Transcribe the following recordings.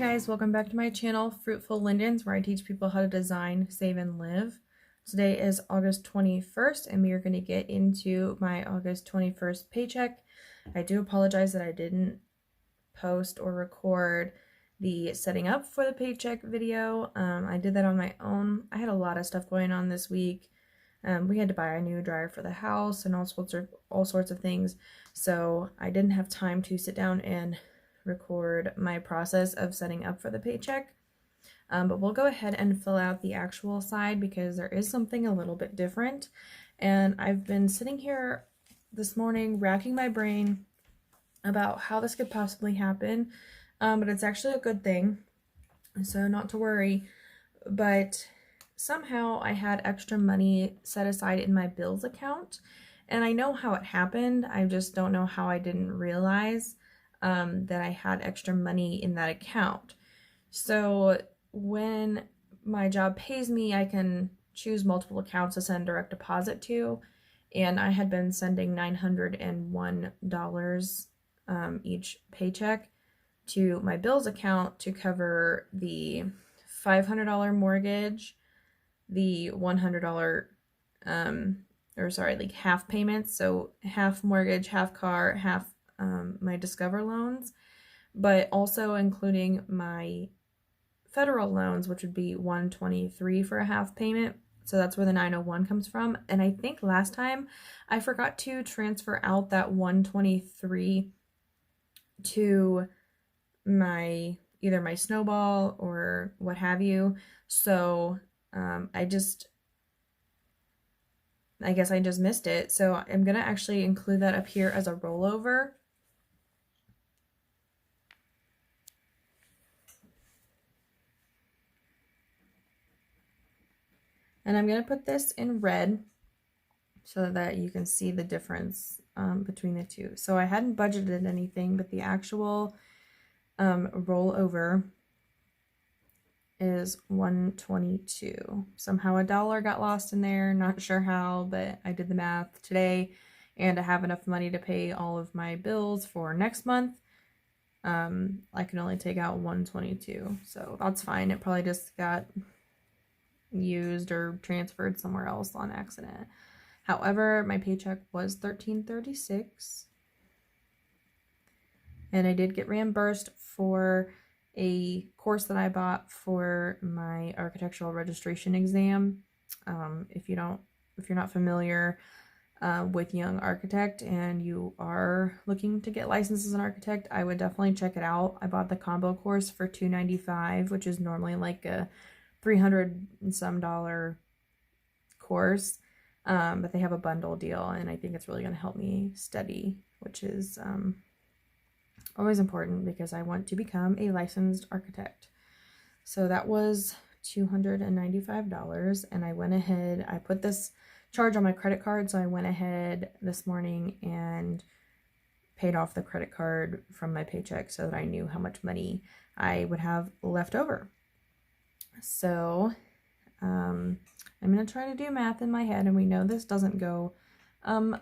guys, welcome back to my channel, Fruitful Lindens, where I teach people how to design, save, and live. Today is August 21st, and we are going to get into my August 21st paycheck. I do apologize that I didn't post or record the setting up for the paycheck video. I did that on my own. I had a lot of stuff going on this week. We had to buy a new dryer for the house and all sorts of things, so I didn't have time to sit down and record my process of setting up for the paycheck. But we'll go ahead and fill out the actual side because there is something a little bit different. And I've been sitting here this morning racking my brain about how this could possibly happen, but it's actually a good thing, so not to worry. But somehow I had extra money set aside in my bills account, and I know how it happened. I just don't know how I didn't realize that I had extra money in that account. So when my job pays me, I can choose multiple accounts to send direct deposit to, and I had been sending $901 each paycheck to my bills account to cover the $500 mortgage, the $100 like half payments, so half mortgage, half car, half my Discover loans, but also including my federal loans, which would be $123 for a half payment. So that's where the 901 comes from. And I think last time I forgot to transfer out that $123 to my either my Snowball or what have you. So I guess I just missed it. So I'm gonna actually include that up here as a rollover. And I'm going to put this in red so that you can see the difference between the two. So I hadn't budgeted anything, but the actual rollover is $122. Somehow a dollar got lost in there, not sure how, but I did the math today, and I have enough money to pay all of my bills for next month. I can only take out $122, so that's fine. It probably just got used or transferred somewhere else on accident. However, my paycheck was $13.36, and I did get reimbursed for a course that I bought for my architectural registration exam. If you're not familiar with Young Architect and you are looking to get licensed as an architect, I would definitely check it out. I bought the combo course for $295, which is normally like a $300 and some course, but they have a bundle deal, and I think it's really going to help me study, which is always important because I want to become a licensed architect. So that was $295, and I went ahead, I put this charge on my credit card, so I went ahead this morning and paid off the credit card from my paycheck so that I knew how much money I would have left over. So I'm going to try to do math in my head, and we know this doesn't go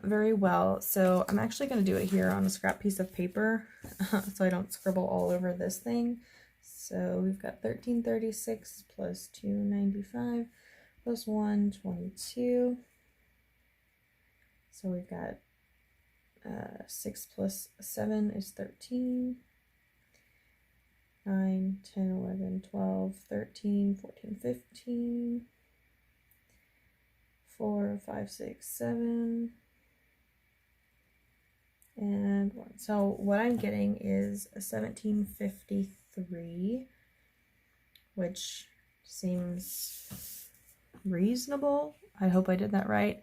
very well. So I'm actually going to do it here on a scrap piece of paper so I don't scribble all over this thing. So we've got 1336 plus 295 plus 122. So we've got 6 plus 7 is 13. 9, 10, 11, 12, 13, 14, 15, 4, 5, 6, 7, and 1. So what I'm getting is a $17.53, which seems reasonable. I hope I did that right.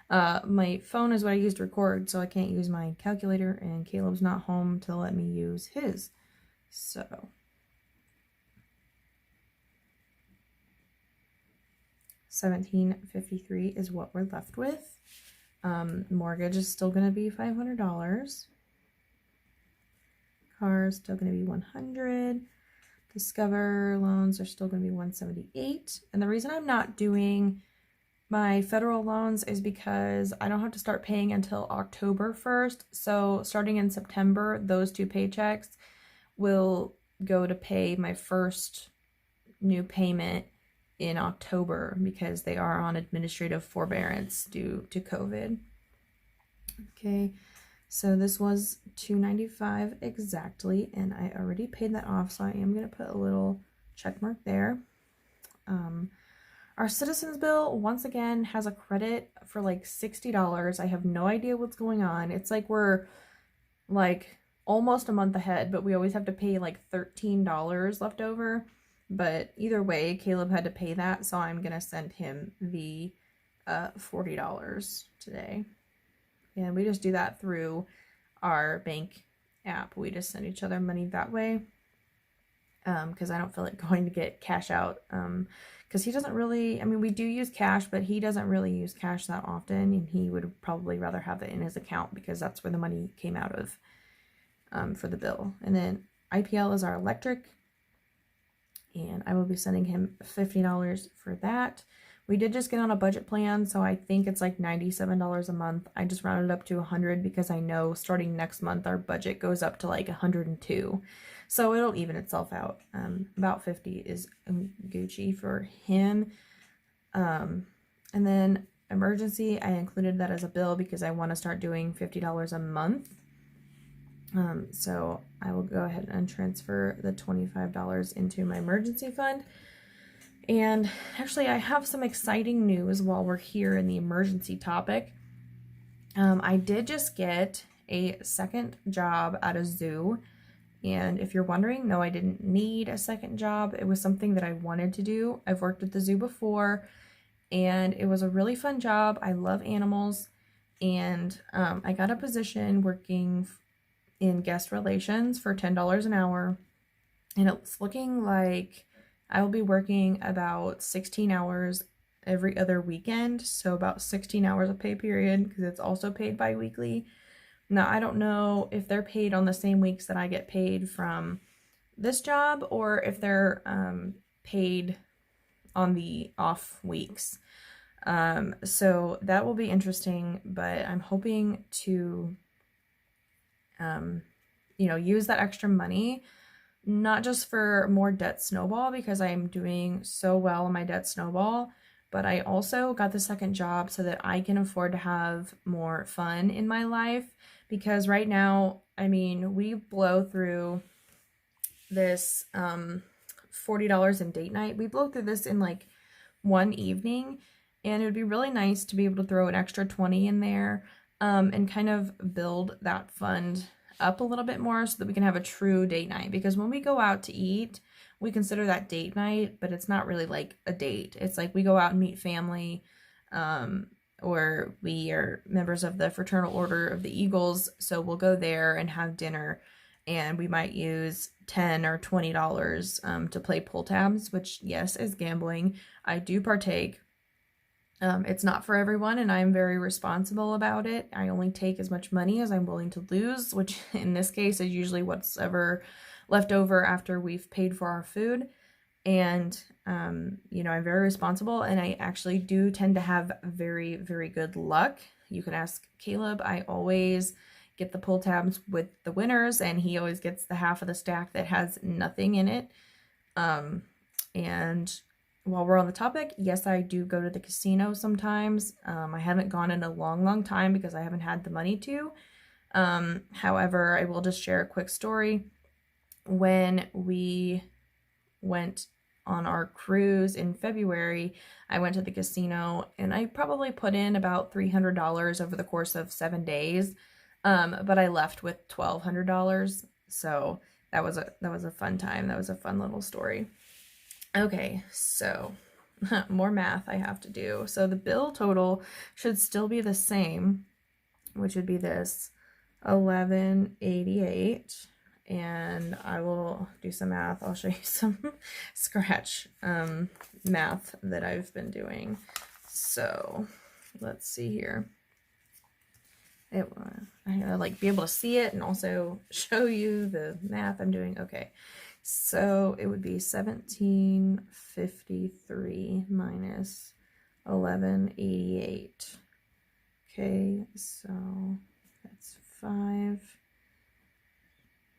My phone is what I use to record, so I can't use my calculator, and Caleb's not home to let me use his. So $17.53 is what we're left with. Mortgage is still going to be $500. Car is still going to be $100. Discover loans are still going to be $178. And the reason I'm not doing my federal loans is because I don't have to start paying until October 1st. So starting in September, those two paychecks will go to pay my first new payment in October because they are on administrative forbearance due to COVID. Okay, so this was $295 exactly, and I already paid that off, so I am going to put a little check mark there. Our citizens bill, once again, has a credit for like $60. I have no idea what's going on. It's like we're like almost a month ahead, but we always have to pay like $13 left over. But either way, Caleb had to pay that, so I'm going to send him the $40 today. And we just do that through our bank app. We just send each other money that way because I don't feel like going to get cash out because he doesn't really, I mean, we do use cash, but he doesn't really use cash that often, and he would probably rather have it in his account because that's where the money came out of for the bill. And then IPL is our electric, and I will be sending him $50 for that. We did just get on a budget plan, so I think it's like $97 a month. I just rounded up to $100 because I know starting next month our budget goes up to like $102. So it'll even itself out. About $50 is Gucci for him. And then emergency, I included that as a bill because I want to start doing $50 a month. So I will go ahead and transfer the $25 into my emergency fund. And actually, I have some exciting news while we're here in the emergency topic. I did just get a second job at a zoo. And if you're wondering, no, I didn't need a second job. It was something that I wanted to do. I've worked at the zoo before, and it was a really fun job. I love animals. And I got a position working in guest relations for $10 an hour. And it's looking like I will be working about 16 hours every other weekend, so about 16 hours a pay period because it's also paid bi-weekly. Now, I don't know if they're paid on the same weeks that I get paid from this job or if they're paid on the off weeks. So that will be interesting, but I'm hoping to, use that extra money not just for more debt snowball because I'm doing so well in my debt snowball, but I also got the second job so that I can afford to have more fun in my life because right now, I mean, we blow through this $40 in date night. We blow through this in like one evening, and it would be really nice to be able to throw an extra 20 in there and kind of build that fund up a little bit more so that we can have a true date night, because when we go out to eat, we consider that date night, but it's not really like a date. It's like we go out and meet family, or we are members of the Fraternal Order of the Eagles, so we'll go there and have dinner, and we might use $10 or $20 to play pull tabs, which yes is gambling. I do partake. It's not for everyone, and I'm very responsible about it. I only take as much money as I'm willing to lose, which in this case is usually what's ever left over after we've paid for our food. And, I'm very responsible, and I actually do tend to have very, very good luck. You can ask Caleb. I always get the pull tabs with the winners, and he always gets the half of the stack that has nothing in it. And while we're on the topic, yes, I do go to the casino sometimes. I haven't gone in a long, long time because I haven't had the money to. However, I will just share a quick story. When we went on our cruise in February, I went to the casino and I probably put in about $300 over the course of 7 days. But I left with $1,200. So that was a fun time. That was a fun little story. Okay, so more math I have to do. So the bill total should still be the same, which would be this $1188. And I will do some math. I'll show you some scratch math that I've been doing. So let's see here. I gotta like be able to see it and also show you the math I'm doing. Okay. So it would be 1753 minus 1188. Okay, so that's 5,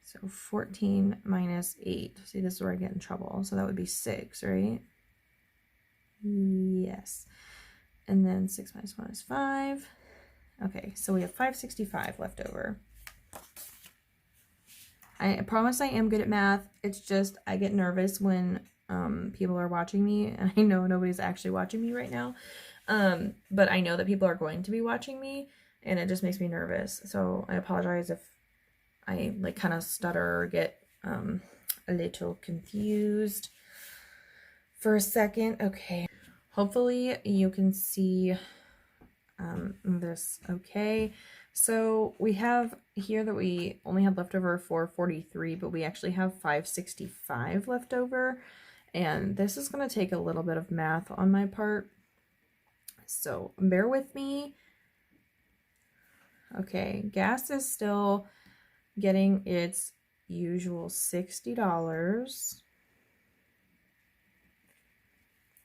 So 14 minus 8. See, this is where I get in trouble. So that would be 6, right? Yes. And then 6 minus 1 is 5. Okay, so we have 565 left over. I promise I am good at math. It's just I get nervous when people are watching me, and I know nobody's actually watching me right now. But I know that people are going to be watching me, and it just makes me nervous. So I apologize if I like kind of stutter or get a little confused for a second. Okay, hopefully you can see this okay. So we have here that we only had left over 443, but we actually have 565 left over, and this is going to take a little bit of math on my part, so bear with me. Okay, gas is still getting its usual $60.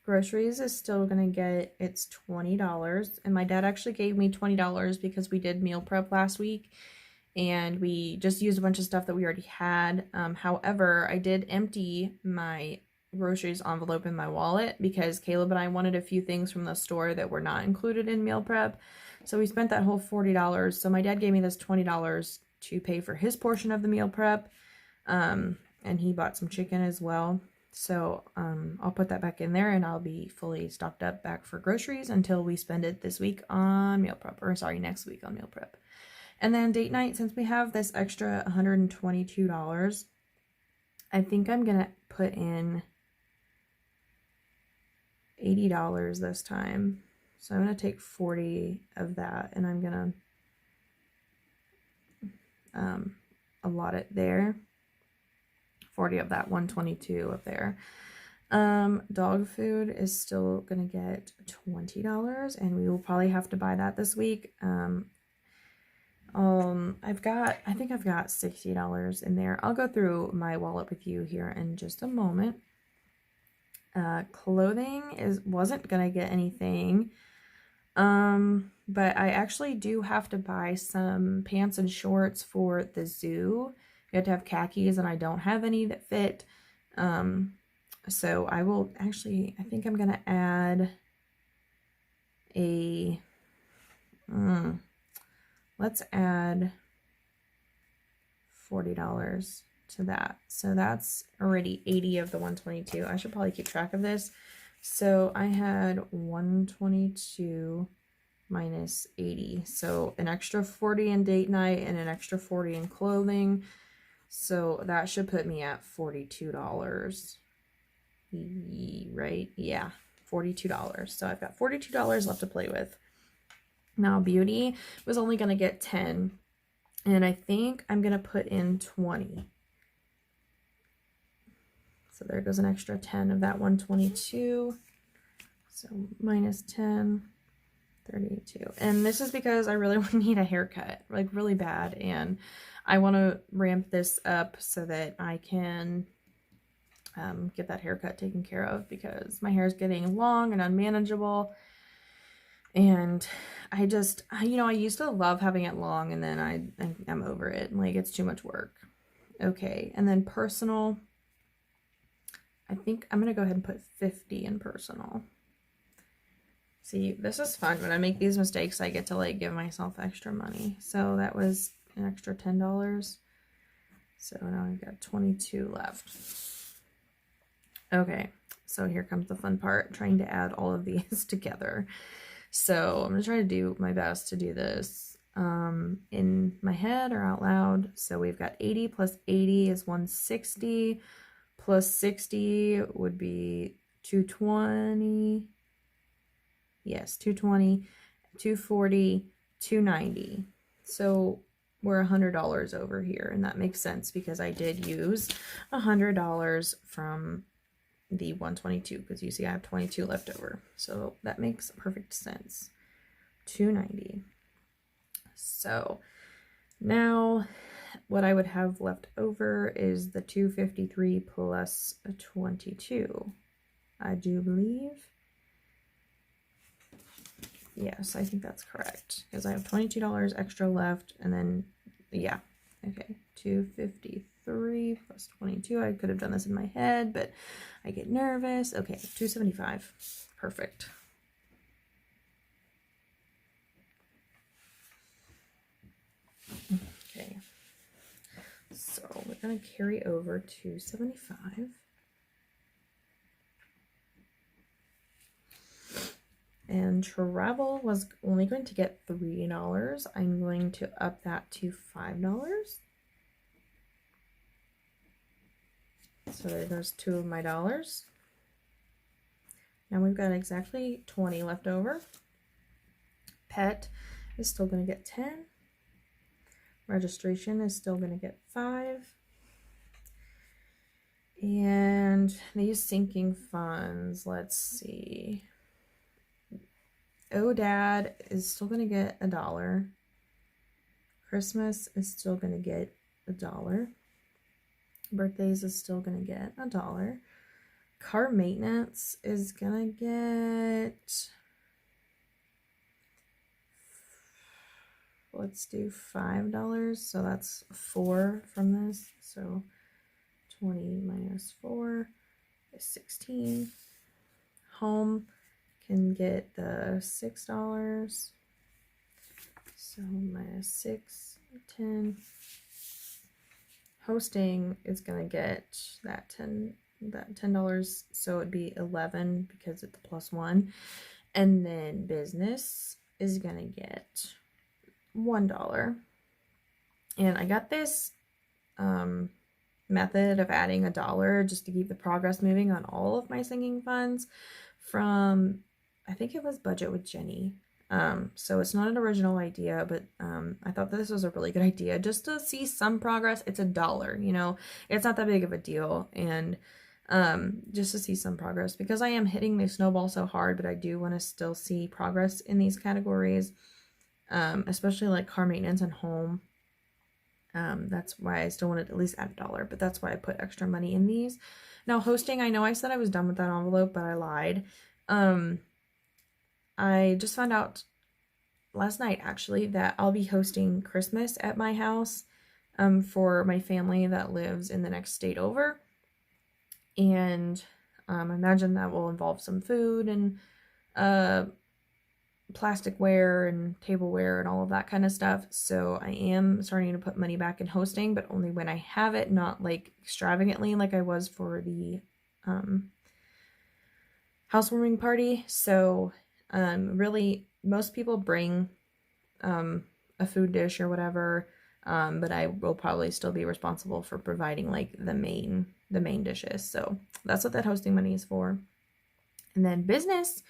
Groceries is still gonna get its $20, and my dad actually gave me $20 because we did meal prep last week and we just used a bunch of stuff that we already had. However, I did empty my groceries envelope in my wallet because Caleb and I wanted a few things from the store that were not included in meal prep, so we spent that whole $40. So my dad gave me this $20 to pay for his portion of the meal prep, and he bought some chicken as well. So I'll put that back in there, and I'll be fully stocked up back for groceries until we spend it this week on meal prep, or sorry, next week on meal prep. And then date night, since we have this extra $122, I think I'm gonna put in $80 this time. So I'm gonna take 40 of that, and I'm gonna allot it there. 40 of that 122 up there. Dog food is still gonna get $20, and we will probably have to buy that this week. I think I've got $60 in there. I'll go through my wallet with you here in just a moment. Clothing wasn't gonna get anything, but I actually do have to buy some pants and shorts for the zoo. You have to have khakis, and I don't have any that fit. So I will actually, I think I'm gonna add a, let's add $40 to that. So that's already 80 of the 122. I should probably keep track of this. So I had 122 minus 80. So an extra 40 in date night and an extra 40 in clothing. So that should put me at $42. Right? Yeah, $42. So I've got $42 left to play with. Now beauty was only going to get 10, and I think I'm going to put in 20. So there goes an extra 10 of that 122. So minus 10, 32. And this is because I really need a haircut, like really bad, and I want to ramp this up so that I can get that haircut taken care of, because my hair is getting long and unmanageable. And I just, you know, I used to love having it long, and then I'm over it. Like, it's too much work. Okay, and then personal. I think I'm going to go ahead and put 50 in personal. See, this is fun. When I make these mistakes, I get to, like, give myself extra money. So that was an extra $10. So now I've got 22 left. Okay, so here comes the fun part, trying to add all of these together. So I'm going to try to do my best to do this in my head or out loud. So we've got 80 plus 80 is 160, plus 60 would be 220. Yes, 220, 240, 290. So we're $100 over here, and that makes sense because I did use $100 from the 122, because you see I have 22 left over, so that makes perfect sense. 290. So now what I would have left over is the 253 plus a 22, I do believe. Yes, I think that's correct, because I have $22 extra left, and then, yeah, okay, 253 23 plus 22. I could have done this in my head, but I get nervous. Okay, 275. Perfect. Okay, so we're going to carry over 275. And travel was only going to get $3. I'm going to up that to $5. So there goes 2 of my dollars. Now we've got exactly 20 left over. Pet is still going to get 10. Registration is still going to get 5. And these sinking funds, let's see. Oh, Dad is still going to get $1. Christmas is still going to get $1. Birthdays is still going to get $1. Car maintenance is going to get, let's do $5. So that's 4 from this. So 20 minus 4 is 16. Home can get the $6. So minus 6, 10. Hosting is gonna get that $10, so it'd be 11 because it's plus 1. And then business is gonna get $1. And I got this method of adding $1 just to keep the progress moving on all of my singing funds from, I think it was Budget with Jenny. So it's not an original idea, but I thought that this was a really good idea just to see some progress. It's $1, you know, it's not that big of a deal. And just to see some progress, because I am hitting the snowball so hard, but I do want to still see progress in these categories, especially like car maintenance and home. That's why I still wanted to at least add $1, but that's why I put extra money in these. Now hosting, I know I said I was done with that envelope, but I lied. I just found out last night actually that I'll be hosting Christmas at my house for my family that lives in the next state over. And I imagine that will involve some food and plasticware and tableware and all of that kind of stuff. So I am starting to put money back in hosting, but only when I have it, not like extravagantly like I was for the housewarming party. So really most people bring a food dish or whatever, but I will probably still be responsible for providing like the main dishes. So that's what that hosting money is for. And then business,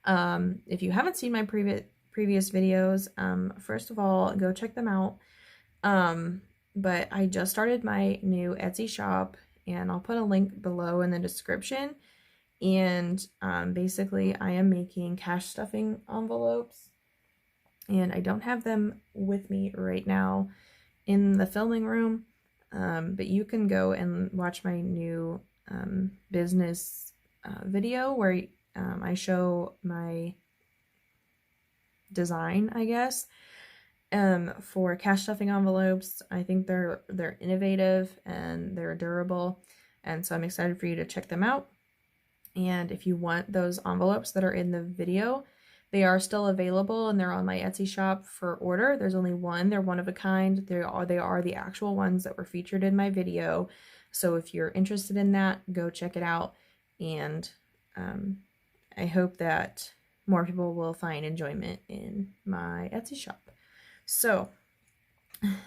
if you haven't seen my previous videos, first of all, go check them out. But I just started my new Etsy shop, and I'll put a link below in the description. And basically I am making cash stuffing envelopes, and I don't have them with me right now in the filming room, but you can go and watch my new business video where I show my design, I guess, for cash stuffing envelopes. I think they're innovative and they're durable, and so I'm excited for you to check them out. And if you want those envelopes that are in the video, they are still available, and they're on my Etsy shop for order. There's only one. They're one of a kind. They are the actual ones that were featured in my video. So if you're interested in that, go check it out. And I hope that more people will find enjoyment in my Etsy shop. So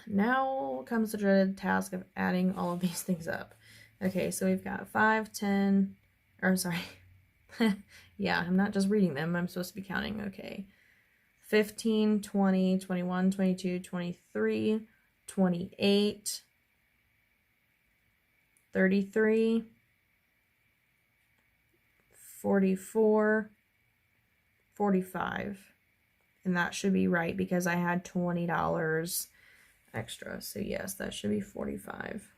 now comes the dreaded task of adding all of these things up. Okay, so we've got 5, 10, or sorry. Yeah, I'm not just reading them. I'm supposed to be counting. Okay. 15, 20, 21, 22, 23, 28, 33, 44, 45. And that should be right because I had $20 extra. So yes, that should be 45.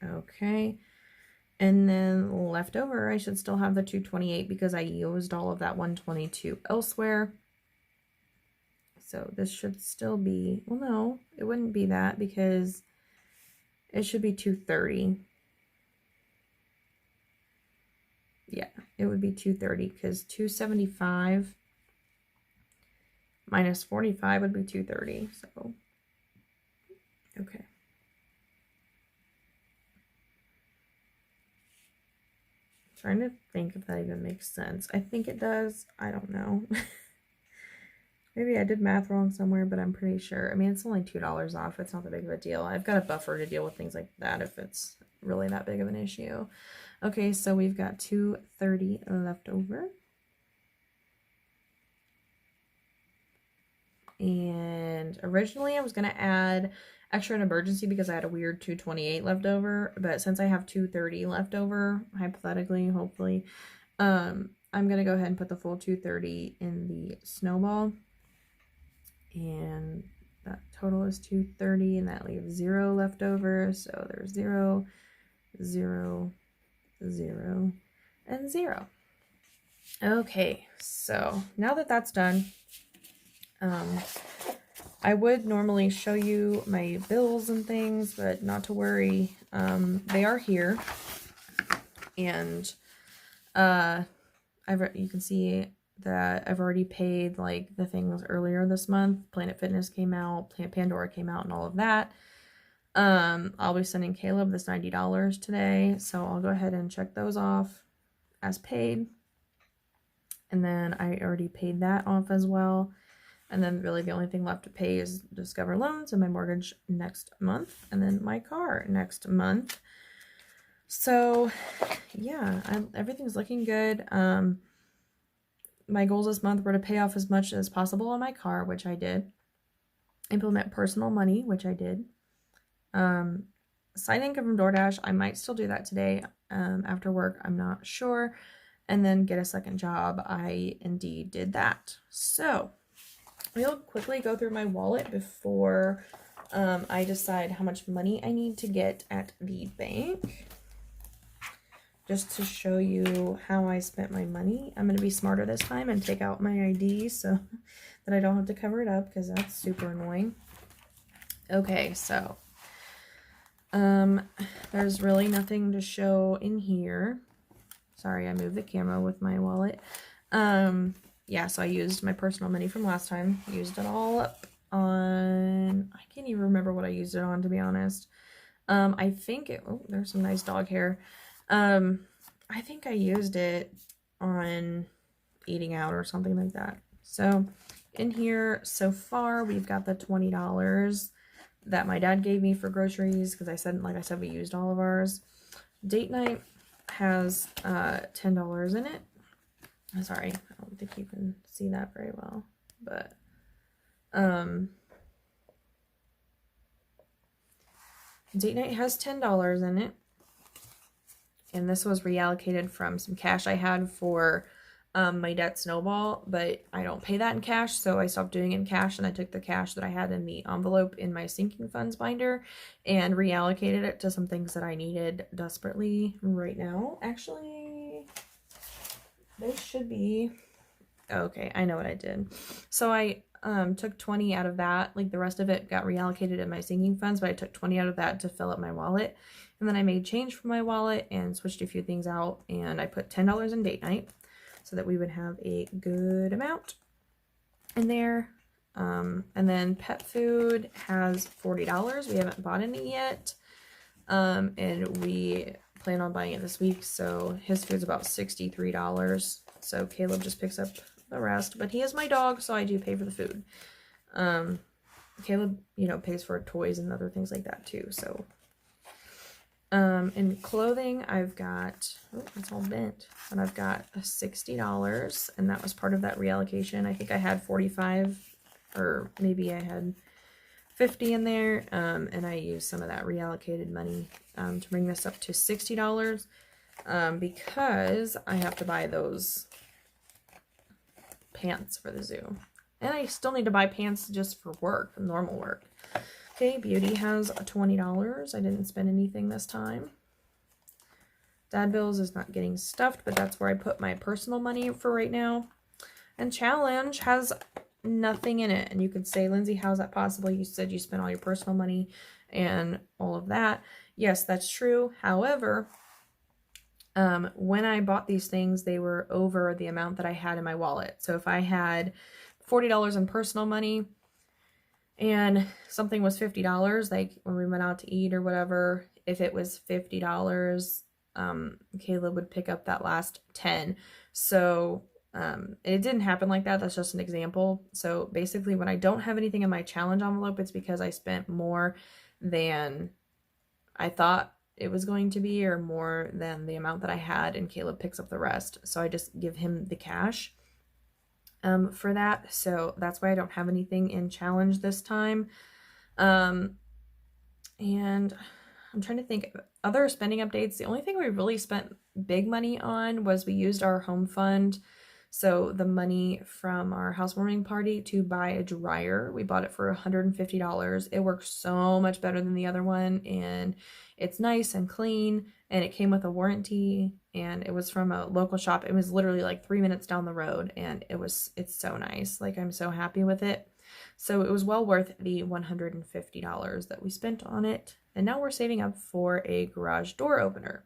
Okay. And then left over, I should still have the 228 because I used all of that 122 elsewhere. So this should still be, well, no, it wouldn't be that because it should be $230. Yeah, it would be $230 because $275 minus 45 would be $230. So, okay. Trying to think if that even makes sense. I think it does. I don't know. Maybe I did math wrong somewhere, but I'm pretty sure. I mean, it's only $2 off. It's not that big of a deal. I've got a buffer to deal with things like that if it's really that big of an issue. Okay, so we've got $230 left over. And originally I was going to add extra in emergency because I had a weird $228 left over, but since I have $230 left over, hypothetically, hopefully, I'm going to go ahead and put the full $230 in the snowball. And that total is $230, and that leaves 0 left over. So there's 0, 0, 0, and 0. Okay, so now that that's done, I would normally show you my bills and things, but not to worry. They are here, and you can see that I've already paid like the things earlier this month. Planet Fitness came out, Pandora came out, and all of that. I'll be sending Caleb this $90 today, so I'll go ahead and check those off as paid. And then I already paid that off as well. And then really the only thing left to pay is Discover loans and my mortgage next month, and then my car next month. So yeah, everything's looking good. My goals this month were to pay off as much as possible on my car, which I did. Implement personal money, which I did. Side income from DoorDash, I might still do that today after work. I'm not sure. And then get a second job. I indeed did that. So we'll quickly go through my wallet before I decide how much money I need to get at the bank. Just to show you how I spent my money. I'm going to be smarter this time and take out my ID so that I don't have to cover it up because that's super annoying. Okay, so there's really nothing to show in here. Sorry, I moved the camera with my wallet. Yeah, so I used my personal money from last time. Used it all up on, I can't even remember what I used it on, to be honest. I think it, oh, there's some nice dog hair. I think I used it on eating out or something like that. So in here so far, we've got the $20 that my dad gave me for groceries because like I said, we used all of ours. Date night has $10 in it. Sorry, I don't think you can see that very well, but date night has $10 in it. And this was reallocated from some cash I had for my debt snowball, but I don't pay that in cash, so I stopped doing it in cash, and I took the cash that I had in the envelope in my sinking funds binder and reallocated it to some things that I needed desperately right now. Actually, there should be, okay, I know what I did. So I took 20 out of that, like the rest of it got reallocated in my sinking funds, but I took 20 out of that to fill up my wallet. And then I made change from my wallet and switched a few things out, and I put $10 in date night so that we would have a good amount in there. And then pet food has $40. We haven't bought any yet. And we plan on buying it this week. So his food's about $63. So Caleb just picks up the rest, but he is my dog, so I do pay for the food. Caleb, you know, pays for toys and other things like that too. So in clothing, I've got, oh, it's all bent, and I've got $60, and that was part of that reallocation. I think I had 45, or maybe I had 50 in there, and I used some of that reallocated money to bring this up to $60, because I have to buy those pants for the zoo. And I still need to buy pants just for work, normal work. Okay, beauty has $20. I didn't spend anything this time. Dad bills is not getting stuffed, but that's where I put my personal money for right now. And challenge has nothing in it. And you could say, Lindsay, how's that possible? You said you spent all your personal money and all of that. Yes, that's true. However, when I bought these things, they were over the amount that I had in my wallet. So if I had $40 in personal money and something was $50, like when we went out to eat or whatever, if it was $50, Caleb would pick up that last 10. So it didn't happen like that. That's just an example. So basically when I don't have anything in my challenge envelope, it's because I spent more than I thought it was going to be, or more than the amount that I had, and Caleb picks up the rest. So I just give him the cash for that. So that's why I don't have anything in challenge this time. And I'm trying to think of other spending updates. The only thing we really spent big money on was we used our home fund. So the money from our housewarming party to buy a dryer. We bought it for $150. It works so much better than the other one, and it's nice and clean, and it came with a warranty, and it was from a local shop. It was literally like 3 minutes down the road, and it's so nice. Like, I'm so happy with it. So it was well worth the $150 that we spent on it. And now we're saving up for a garage door opener.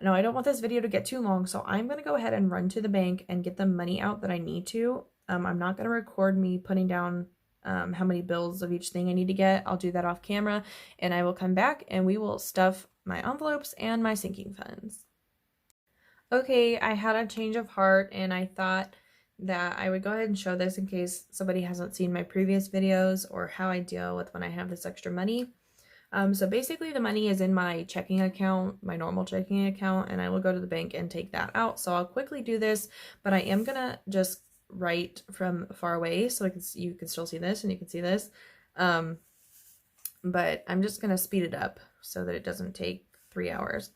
Now, I don't want this video to get too long, so I'm going to go ahead and run to the bank and get the money out that I need to. I'm not going to record me putting down how many bills of each thing I need to get. I'll do that off camera, and I will come back and we will stuff my envelopes and my sinking funds. Okay, I had a change of heart, and I thought that I would go ahead and show this in case somebody hasn't seen my previous videos, or how I deal with when I have this extra money. So basically the money is in my checking account, my normal checking account, and I will go to the bank and take that out. So I'll quickly do this, but I am gonna just write from far away so you can still see this and you can see this. But I'm just gonna speed it up so that it doesn't take 3 hours.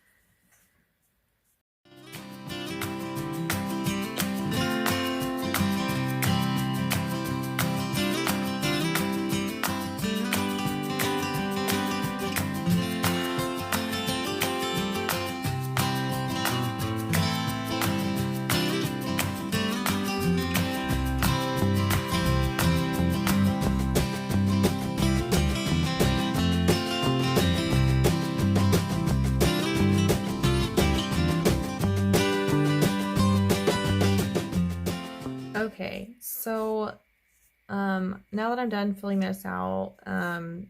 Okay, so now that I'm done filling this out,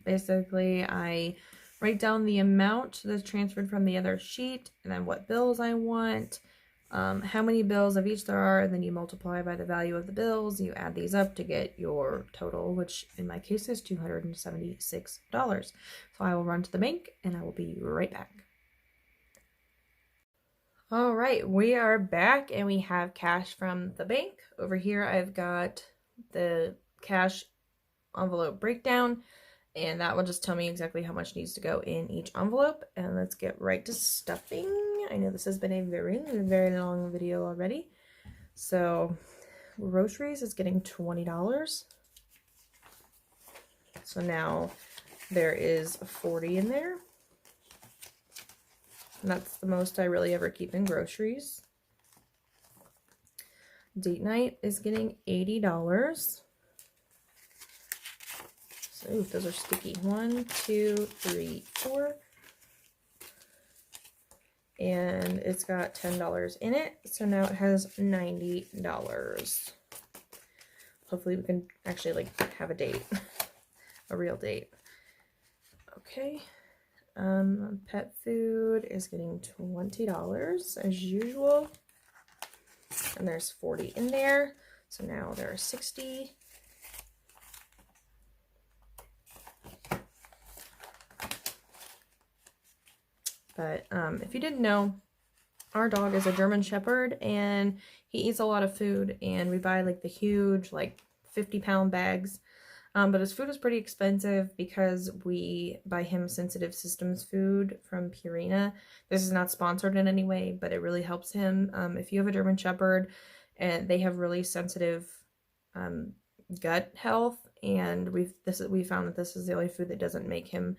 basically I write down the amount that's transferred from the other sheet, and then what bills I want, how many bills of each there are, and then you multiply by the value of the bills. You add these up to get your total, which in my case is $276. So I will run to the bank and I will be right back. All right, we are back and we have cash from the bank. Over here I've got the cash envelope breakdown, and that will just tell me exactly how much needs to go in each envelope. And let's get right to stuffing. I know this has been a very, very long video already. So groceries is getting $20. So now there is 40 in there. And that's the most I really ever keep in groceries. Date night is getting $80. So, ooh, those are sticky. 1, 2, 3, 4. And it's got $10 in it. So now it has $90. Hopefully we can actually like have a date, a real date. Okay. Pet food is getting $20 as usual. And there's 40 in there. So now there are 60. But if you didn't know, our dog is a German Shepherd and he eats a lot of food, and we buy like the huge like 50-pound bags. But his food is pretty expensive because we buy him sensitive systems food from Purina. This is not sponsored in any way, but it really helps him. If you have a German Shepherd and they have really sensitive gut health, and we found that this is the only food that doesn't make him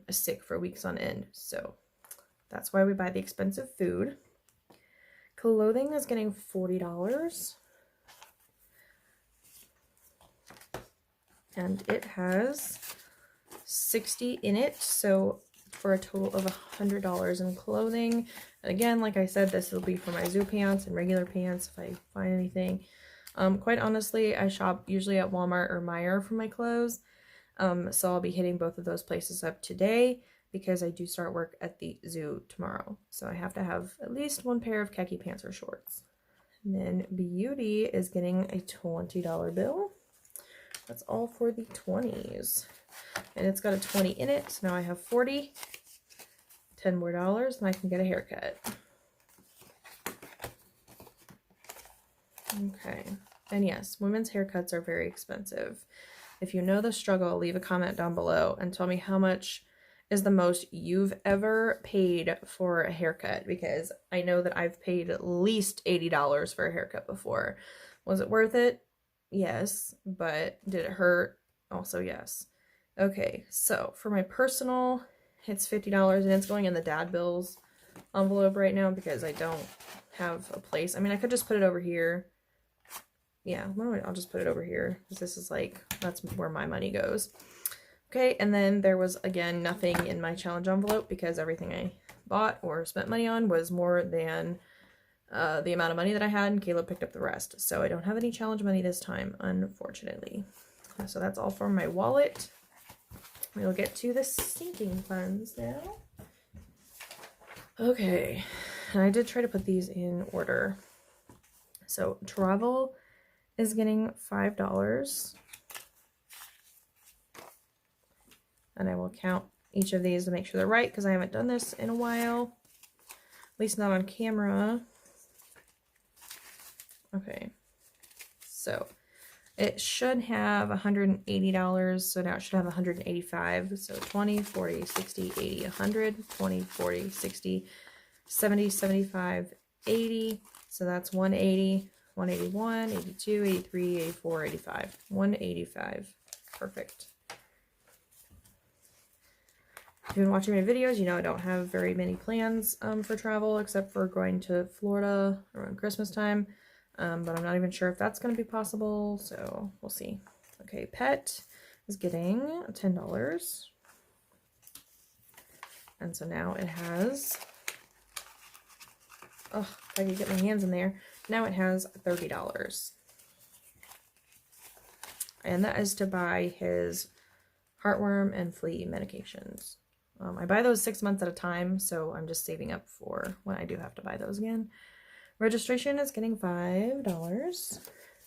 sick for weeks on end. So that's why we buy the expensive food. Clothing is getting $40. and it has 60 in it, so for a total of $100 in clothing. And again, like I said, this will be for my zoo pants and regular pants if I find anything. Quite honestly, I shop usually at Walmart or Meijer for my clothes, so I'll be hitting both of those places up today because I do start work at the zoo tomorrow, so I have to have at least one pair of khaki pants or shorts. And then Beauty is getting a $20 bill. That's all for the 20s. And it's got a 20 in it, so now I have 40. 10 more dollars and I can get a haircut. Okay. And yes, women's haircuts are very expensive. If you know the struggle, leave a comment down below and tell me how much is the most you've ever paid for a haircut, because I know that I've paid at least $80 for a haircut before. Was it worth it? Yes. But did it hurt? Also yes. Okay, so for my personal, it's $50 and it's going in the dad bills envelope right now because I don't have a place. I mean, I could just put it over here. Yeah, I'll just put it over here because this is like, that's where my money goes. Okay, and then there was, again, nothing in my challenge envelope because everything I bought or spent money on was more than the amount of money that I had, and Caleb picked up the rest. So I don't have any challenge money this time, unfortunately. So that's all from my wallet. We'll get to the sinking funds now. Okay, and I did try to put these in order. So travel is getting $5. And I will count each of these to make sure they're right because I haven't done this in a while. At least not on camera. Okay, so it should have $180, so now it should have $185. So 20, 40, 60, 80, 100, 20, 40, 60, 70, 75, 80. So that's 180, 181, 82, 83, 84, 85. 185. Perfect. If you've been watching my videos, you know I don't have very many plans for travel except for going to Florida around Christmas time. But I'm not even sure if that's going to be possible, so we'll see. Okay, pet is getting $10. And so now it has, oh, if I could get my hands in there. Now it has $30. And that is to buy his heartworm and flea medications. I buy those 6 months at a time, so I'm just saving up for when I do have to buy those again. Registration is getting $5.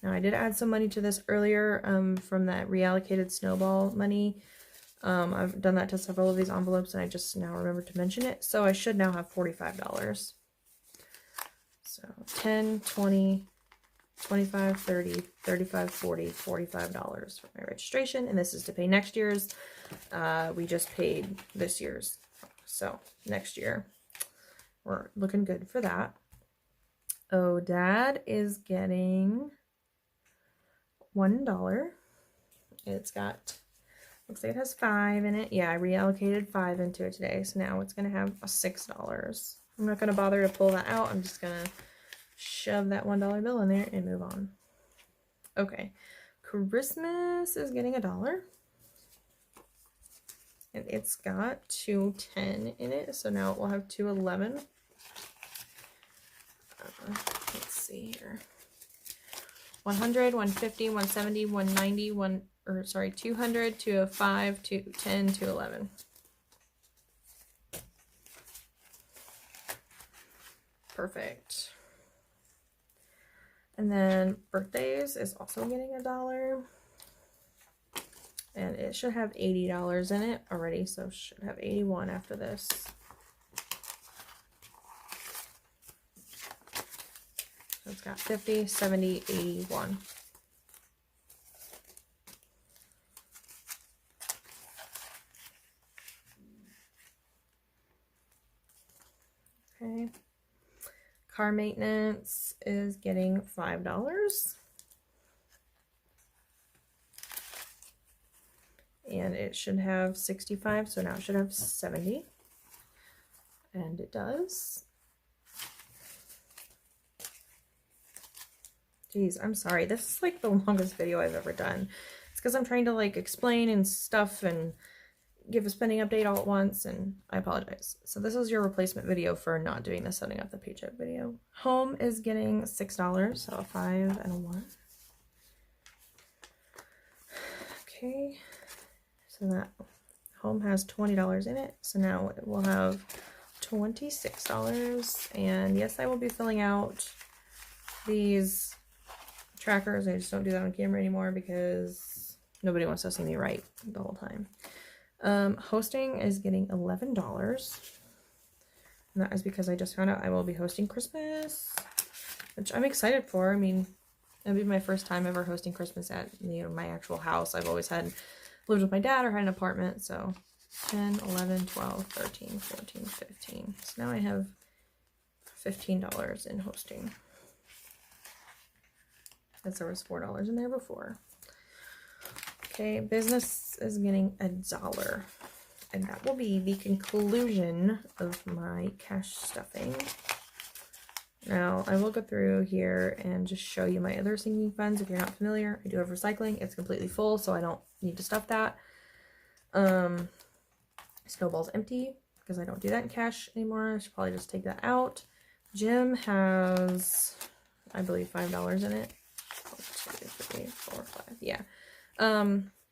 Now I did add some money to this earlier from that reallocated snowball money. I've done that to several of these envelopes and I just now remembered to mention it. So I should now have $45. So 10, 20, 25, 30, 35, 40, $45 for my registration. And this is to pay next year's. We just paid this year's. So next year, we're looking good for that. Oh, Dad is getting $1. It's got, looks like it has 5 in it. Yeah, I reallocated 5 into it today. So now it's going to have a $6. I'm not going to bother to pull that out. I'm just going to shove that $1 bill in there and move on. Okay, Christmas is getting $1. And it's got 210 in it. So now it will have 211. Let's see here. 100, 150, 170, 190, 200, 205, 210, 211. Perfect. And then birthdays is also getting $1. And it should have $80 in it already, so it should have 81 after this. So it's got 50, 70, 81. Okay. Car maintenance is getting $5. And it should have 65, so now it should have 70. And it does. Jeez, I'm sorry. This is like the longest video I've ever done. It's because I'm trying to like explain and stuff and give a spending update all at once, and I apologize. So this is your replacement video for not doing the setting up the paycheck video. Home is getting $6, so a 5 and a 1. Okay, so that home has $20 in it, so now it will have $26. And yes, I will be filling out these trackers. I just don't do that on camera anymore because nobody wants to see me write the whole time. Hosting is getting $11, and that is because I just found out I will be hosting Christmas, which I'm excited for. I mean, it'll be my first time ever hosting Christmas at, you know, my actual house. I've always lived with my dad or had an apartment, so 10, 11, 12, 13, 14, 15. So now I have $15 in hosting. As there was $4 in there before. Okay, business is getting $1, and that will be the conclusion of my cash stuffing. Now, I will go through here and just show you my other sinking funds. If you're not familiar, I do have recycling. It's completely full, so I don't need to stuff that. Snowball's empty because I don't do that in cash anymore. I should probably just take that out. Gym has, I believe, $5 in it. 1, 2, 3, 4, 5. Yeah.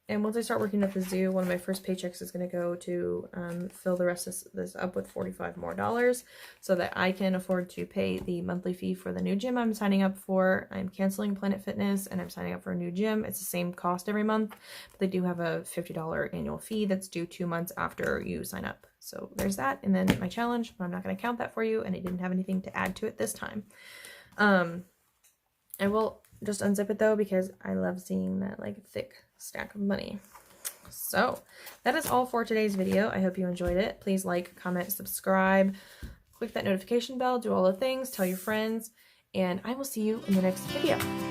And once I start working at the zoo, one of my first paychecks is going to go to fill the rest of this up with $45 more so that I can afford to pay the monthly fee for the new gym I'm signing up for. I'm canceling Planet Fitness and I'm signing up for a new gym. It's the same cost every month, but they do have a $50 annual fee that's due 2 months after you sign up. So there's that. And then my challenge, but I'm not going to count that for you, and I didn't have anything to add to it this time. I will just unzip it though because I love seeing that like thick stack of money. So that is all for today's video. I hope you enjoyed it. Please like, comment, subscribe, click that notification bell, do all the things, tell your friends, and I will see you in the next video.